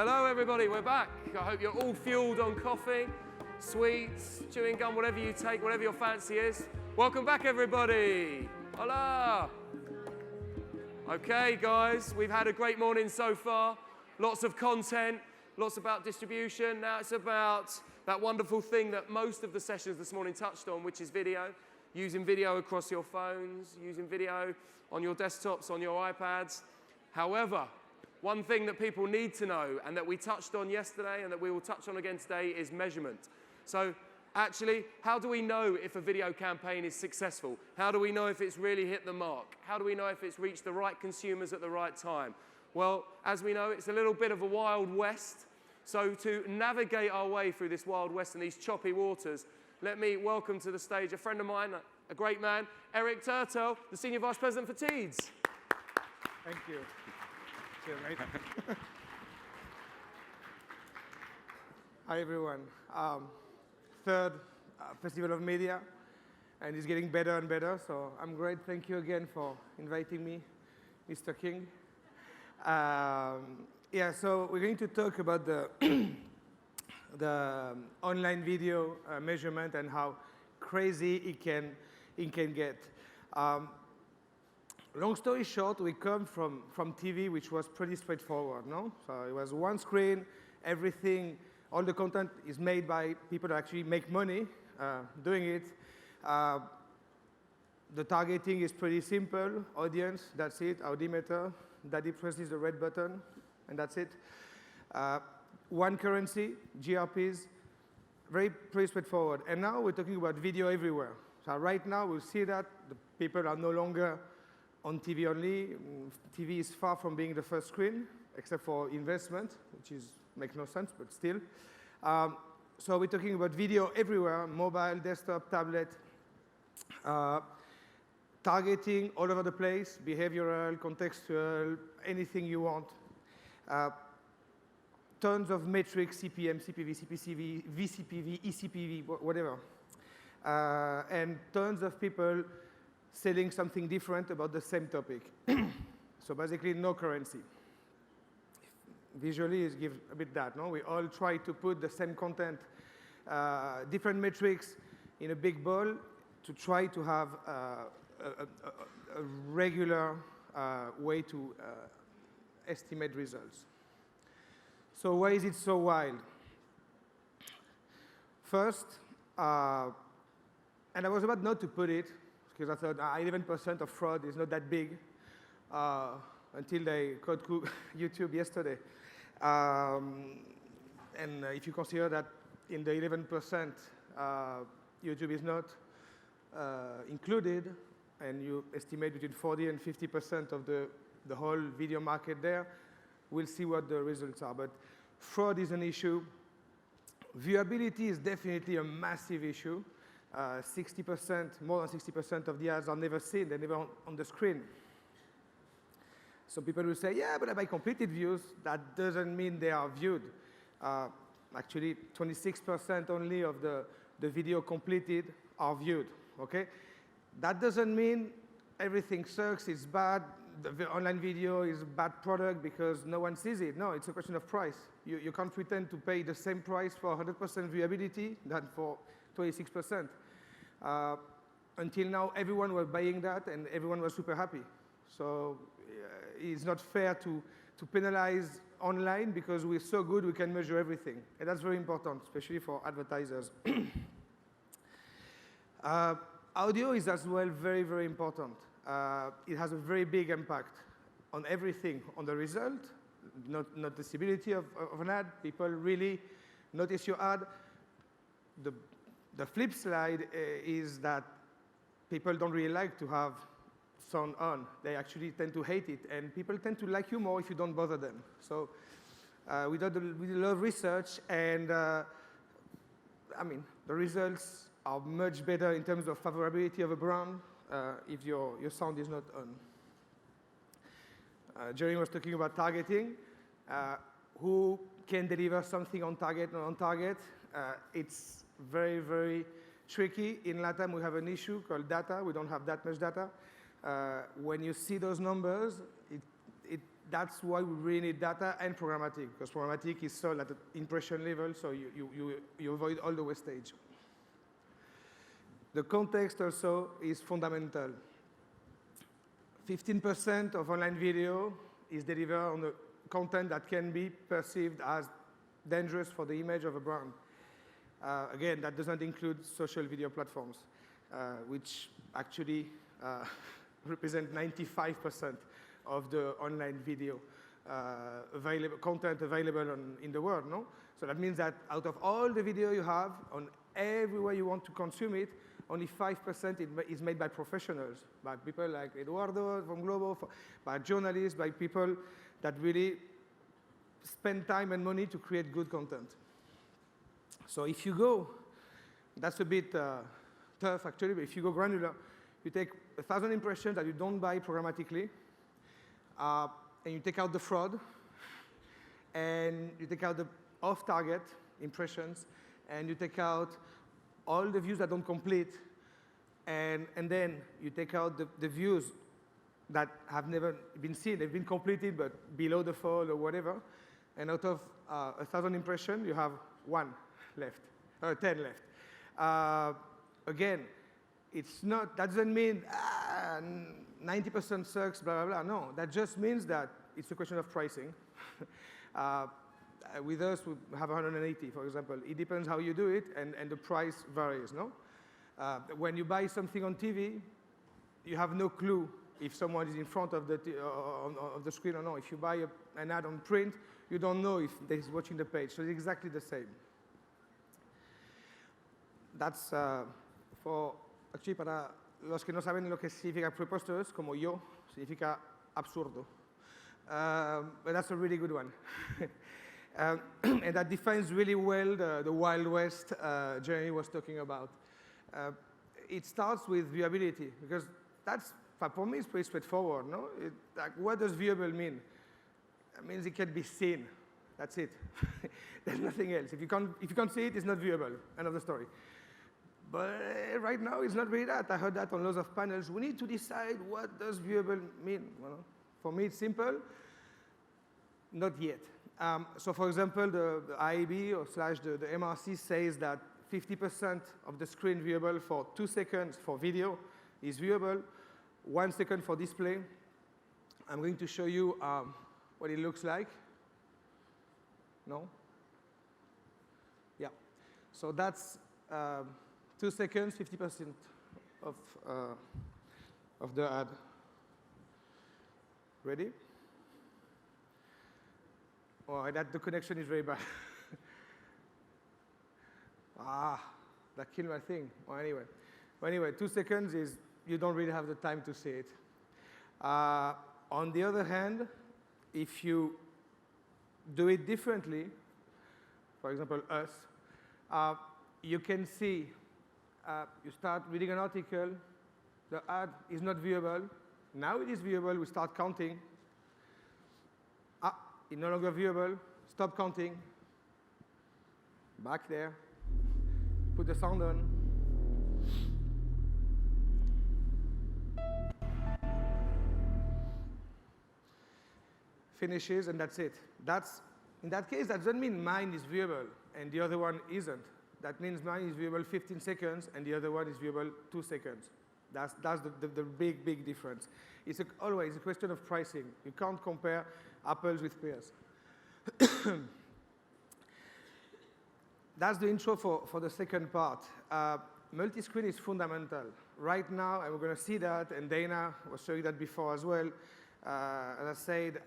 Hello everybody, we're back. I hope you're all fueled on coffee, sweets, chewing gum, whatever you take, whatever your fancy is. Welcome back everybody. Hola. Okay guys, we've had a great morning so far. Lots of content, lots about distribution. Now it's about that wonderful thing that most of the sessions this morning touched on, which is video. Using video across your phones, using video on your desktops, on your iPads. However, one thing that people need to know and that we touched on yesterday and that we will touch on again today is measurement. So actually, how do we know if a video campaign is successful? How do we know if it's really hit the mark? How do we know if it's reached the right consumers at the right time? Well, as we know, it's a little bit of a wild west. So to navigate our way through this wild west and these choppy waters, let me welcome to the stage a friend of mine, a great man, Tourtel, the Senior Vice President for Teads. Thank you. Hi everyone. Third Festival of Media, and it's getting better and better, so I'm great. Thank you again for inviting me, Mr. King. Yeah, so we're going to talk about the, the online video measurement and how crazy it can get. Long story short, we come from TV, which was pretty straightforward, no? So it was one screen, everything, all the content is made by people that actually make money doing it. The targeting is pretty simple. Audience, that's it. Audimeter, daddy presses the red button, and that's it. One currency, GRPs, pretty straightforward. And now we're talking about video everywhere. So right now we'll see that the people are no longer on TV only. TV is far from being the first screen, except for investment, which makes no sense, but still. So we're talking about video everywhere, mobile, desktop, tablet, targeting all over the place, behavioral, contextual, anything you want. Tons of metrics, CPM, CPV, CPCV, VCPV, ECPV, whatever. And tons of people selling something different about the same topic. So basically, no currency. Visually, it gives a bit that, no? We all try to put the same content, different metrics in a big ball to try to have a regular way to estimate results. So why is it so wild? First, and I was about not to put it, because I thought 11% of fraud is not that big, until they caught YouTube yesterday. And if you consider that in the 11%, YouTube is not included, and you estimate between 40 and 50% of the whole video market there, we'll see what the results are. But fraud is an issue. Viewability is definitely a massive issue. 60%, more than 60% of the ads are never seen, they're never on the screen. So people will say, yeah, but I buy completed views. That doesn't mean they are viewed. Actually, 26% only of the video completed are viewed, okay? That doesn't mean everything sucks, it's bad, the online video is a bad product because no one sees it. No, it's a question of price. You can't pretend to pay the same price for 100% viewability than for 26%. Until now, everyone was buying that, and everyone was super happy. So it's not fair to penalize online because we're so good we can measure everything. And that's very important, especially for advertisers. Audio is as well very, very important. It has a very big impact on everything, on the result, noticeability of an ad. People really notice your ad. The flip side is that people don't really like to have sound on. They actually tend to hate it, and people tend to like you more if you don't bother them. So we did a lot of research, and I mean, the results are much better in terms of favorability of a brand if your sound is not on. Jerry was talking about targeting. Who can deliver something on target, not on target? It's very, very tricky. In LATAM, we have an issue called data. We don't have that much data. When you see those numbers, that's why we really need data and programmatic, because programmatic is sold at the impression level, so you avoid all the wastage. The context also is fundamental. 15% of online video is delivered on the content that can be perceived as dangerous for the image of a brand. Again, that does not include social video platforms, which actually represent 95% of the online video content available in the world. No? So that means that out of all the video you have, on everywhere you want to consume it, only 5% is made by professionals, by people like Eduardo from Globo, by journalists, by people that really spend time and money to create good content. So if you go, that's a bit tough actually, but if you go granular, you take 1,000 impressions that you don't buy programmatically, and you take out the fraud, and you take out the off-target impressions, and you take out all the views that don't complete, and then you take out the views that have never been seen. They've been completed, but below the fold or whatever. And out of 1,000 impressions, you have 1 left, or 10 left. Again, it's not, that doesn't mean 90% sucks, blah, blah, blah. No, that just means that it's a question of pricing. With us, we have 180, for example. It depends how you do it, and the price varies, no? When you buy something on TV, you have no clue if someone is in front of the screen or not. If you buy an ad on print, you don't know if they're watching the page. So it's exactly the same. That's actually, para los que no saben lo que significa preposterous, como yo, significa absurdo. But that's a really good one. And that defines really well the Wild West Jeremy was talking about. It starts with viewability, because that's, for me, it's pretty straightforward. No? Like, what does viewable mean? It means it can be seen. That's it. There's nothing else. If you can't see it, it's not viewable. End of the story. But right now, it's not really that. I heard that on lots of panels. We need to decide what does viewable mean. Well, for me, it's simple. Not yet. So, for example, the IAB or / the MRC says that 50% of the screen viewable for 2 seconds for video is viewable, 1 second for display. I'm going to show you what it looks like. No? Yeah. So that's 2 seconds, 50% of the ad. Ready? Oh, the connection is very bad. That killed my thing. Well, anyway, 2 seconds is, you don't really have the time to see it. On the other hand, if you do it differently, for example, us, you can see, you start reading an article, the ad is not viewable. Now it is viewable, we start counting. It's no longer viewable, stop counting. Back there, put the sound on. Finishes, and that's it. In that case, that doesn't mean mine is viewable and the other one isn't. That means mine is viewable 15 seconds and the other one is viewable 2 seconds. That's the big difference. It's always a question of pricing. You can't compare apples with pears. That's the intro for the second part. Multi-screen is fundamental. Right now, and we're going to see that, and Dana was showing that before as well. As I said,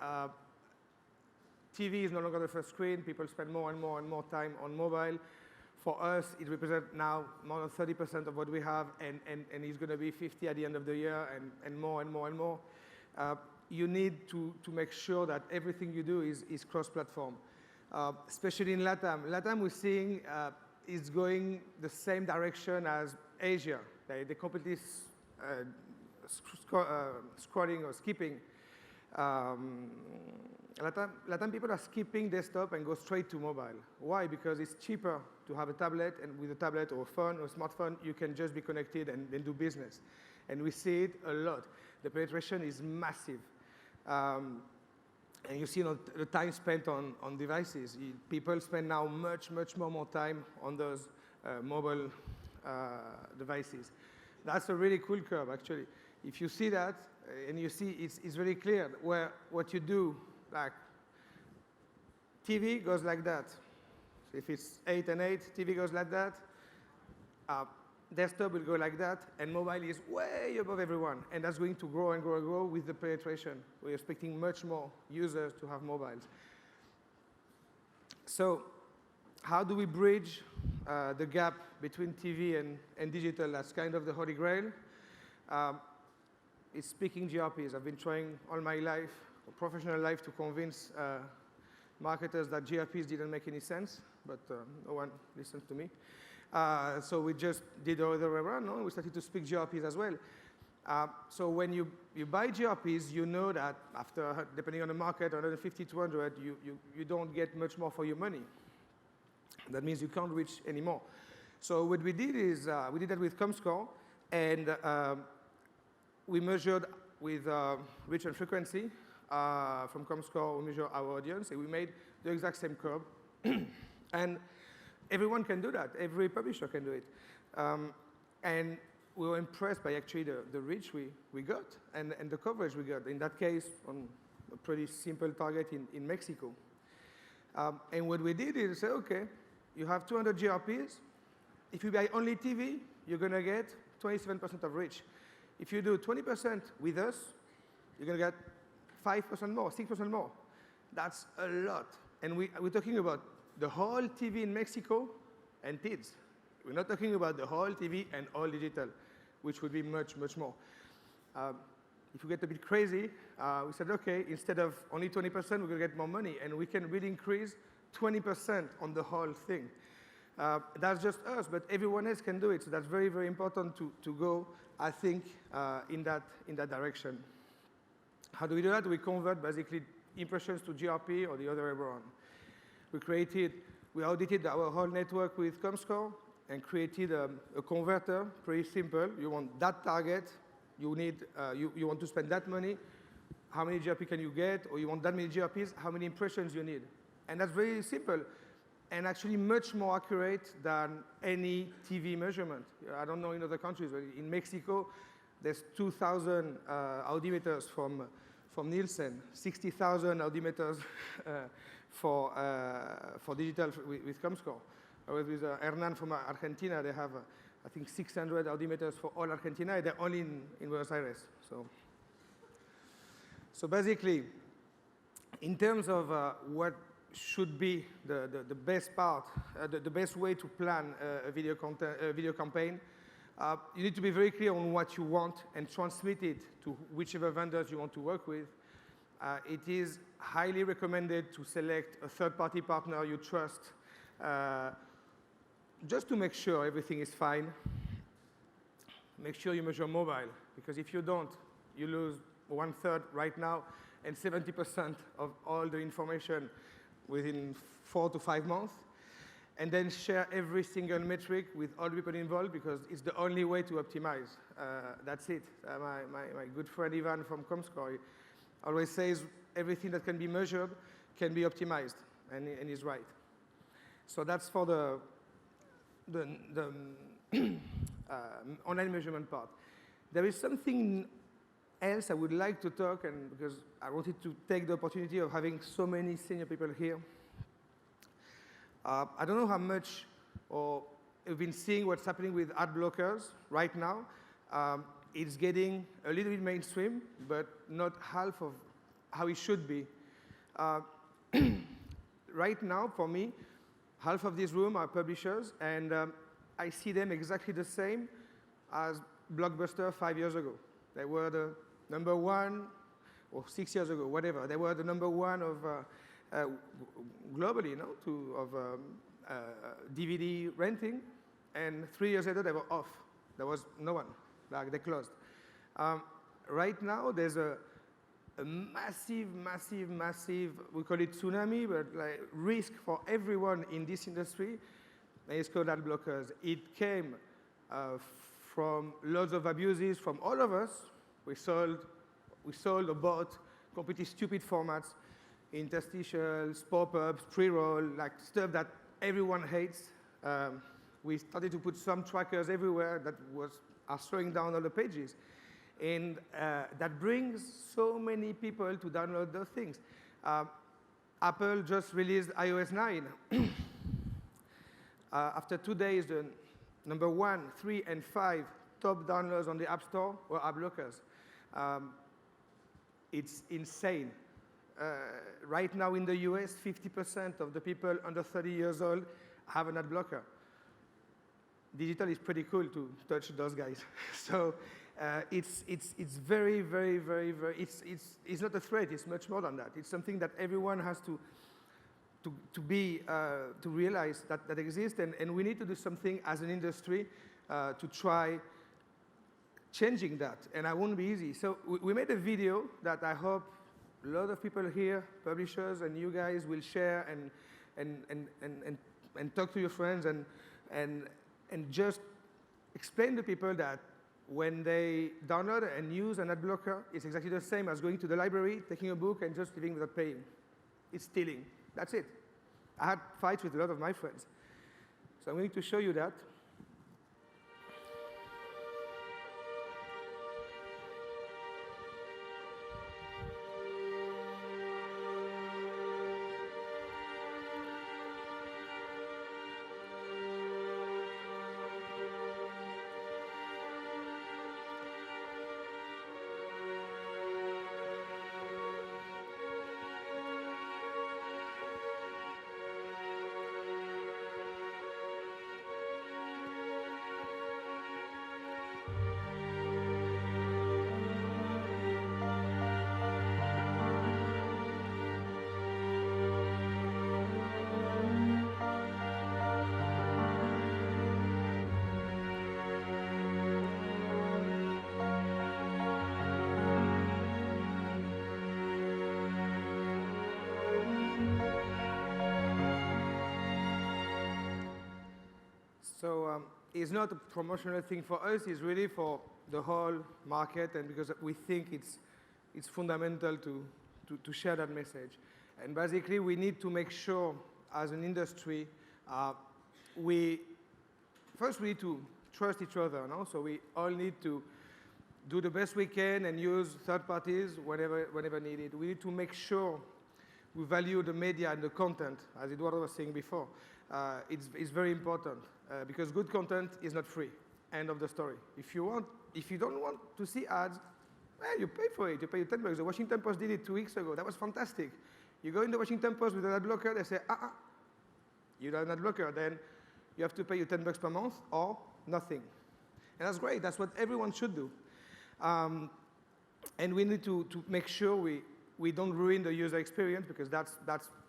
TV is no longer the first screen. People spend more and more time on mobile. For us, it represents now more than 30% of what we have, and it's going to be 50 at the end of the year, and more. You need to make sure that everything you do is cross-platform, especially in LATAM. LATAM, we're seeing, is going the same direction as Asia. They completely scrolling or skipping. Latin people are skipping desktop and go straight to mobile. Why? Because it's cheaper to have a tablet, and with a tablet or a phone or a smartphone, you can just be connected and then do business. And we see it a lot. The penetration is massive. And you see the time spent on devices. People spend now much more time on those mobile devices. That's a really cool curve, actually. If you see that, and you see it's very clear where what you do, like TV goes like that. So if it's 8 and 8, TV goes like that. Desktop will go like that, and mobile is way above everyone, and that's going to grow and grow and grow with the penetration. We're expecting much more users to have mobiles. So how do we bridge the gap between TV and digital? That's kind of the holy grail. It's speaking GRPs. I've been trying all my life, professional life, to convince marketers that GRPs didn't make any sense, but no one listens to me. So we just did the other way around, no? We started to speak GRPs as well. So when you buy GRPs, you know that after, depending on the market, 150, 200, you don't get much more for your money. That means you can't reach anymore. So what we did is, we did that with ComScore, and we measured with reach and frequency. From ComScore, we measure our audience, and we made the exact same curve. And everyone can do that. Every publisher can do it. And we were impressed by actually the reach we got and the coverage we got. In that case, on a pretty simple target in Mexico. And what we did is say, OK, you have 200 GRPs. If you buy only TV, you're going to get 27% of reach. If you do 20% with us, you're going to get 5% more, 6% more. That's a lot. And we're talking about the whole TV in Mexico and Teads. We're not talking about the whole TV and all digital, which would be much more. If we get a bit crazy, we said, OK, instead of only 20%, we're going to get more money. And we can really increase 20% on the whole thing. That's just us, but everyone else can do it. So that's very important to go, I think, in that direction. How do we do that? We convert basically impressions to GRP or the other way around. We audited our whole network with ComScore and created a converter, pretty simple. You want that target, you want to spend that money, how many GRP can you get, or you want that many GRPs, how many impressions you need. And that's very simple, and actually much more accurate than any TV measurement. I don't know in other countries, but in Mexico, there's 2,000 audimeters from Nielsen, 60,000 audimeters for digital with ComScore. With Hernan from Argentina, they have, I think, 600 audimeters for all Argentina. They're only in Buenos Aires. So basically, in terms of what should be the best part, the best way to plan a video campaign, you need to be very clear on what you want and transmit it to whichever vendors you want to work with. It is highly recommended to select a third-party partner you trust, just to make sure everything is fine. Make sure you measure mobile, because if you don't, you lose 1/3 right now and 70% of all the information within 4 to 5 months. And then share every single metric with all the people involved, because it's the only way to optimize. That's it. My good friend Ivan from ComScore always says everything that can be measured can be optimized, and he's right. So that's for the online measurement part. There is something else I would like to talk, and because I wanted to take the opportunity of having so many senior people here. I don't know how much, or you've been seeing what's happening with ad blockers right now. It's getting a little bit mainstream, but not half of how it should be. Right now, for me, half of this room are publishers, and I see them exactly the same as Blockbuster 5 years ago. They were the number one, or 6 years ago, whatever. They were the number one of globally, of DVD renting, and 3 years later they were off. There was no one, like they closed. Right now there's a massive, we call it tsunami, but like risk for everyone in this industry, and it's called ad blockers. It came from lots of abuses from all of us. We sold or bought completely stupid formats. interstitials, pop-ups, pre-roll, like stuff that everyone hates. We started to put some trackers everywhere that are slowing down all the pages. And that brings so many people to download those things. Apple just released iOS 9. After 2 days, the number 1, 3, and 5 top downloads on the App Store were ad blockers. It's insane. Right now in the US, 50% of the people under 30 years old have an ad blocker. Digital is pretty cool to touch those guys. So it's very, very, very, very, it's not a threat, it's much more than that. It's something that everyone has to realize that exists, and we need to do something as an industry to try changing that, and it won't be easy. So we made a video that I hope a lot of people here, publishers and you guys, will share and talk to your friends and just explain to people that when they download and use an ad blocker, it's exactly the same as going to the library, taking a book, and just leaving without paying. It's stealing. That's it. I had fights with a lot of my friends. So I'm going to show you that. So it's not a promotional thing for us, it's really for the whole market, and because we think it's fundamental to share that message. And basically, we need to make sure, as an industry, first we need to trust each other, no? So we all need to do the best we can and use third parties whenever needed. We need to make sure we value the media and the content, as Eduardo was saying before. It's very important because good content is not free. End of the story. If you don't want to see ads, well, you pay for it. You pay $10. The Washington Post did it 2 weeks ago. That was fantastic. You go in the Washington Post with an ad blocker, they say, you don't have an ad blocker, then you have to pay you $10 per month or nothing. And that's great. That's what everyone should do. And we need to make sure we don't ruin the user experience, because that's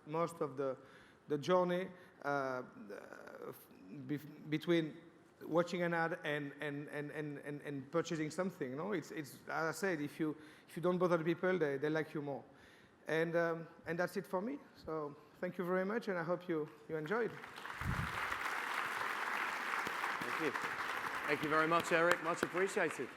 most of the journey between watching an ad and purchasing something. No, it's as I said, if you don't bother the people, they like you more. And that's it for me. So thank you very much, and I hope you enjoyed. Thank you. Thank you very much, Eric. Much appreciated.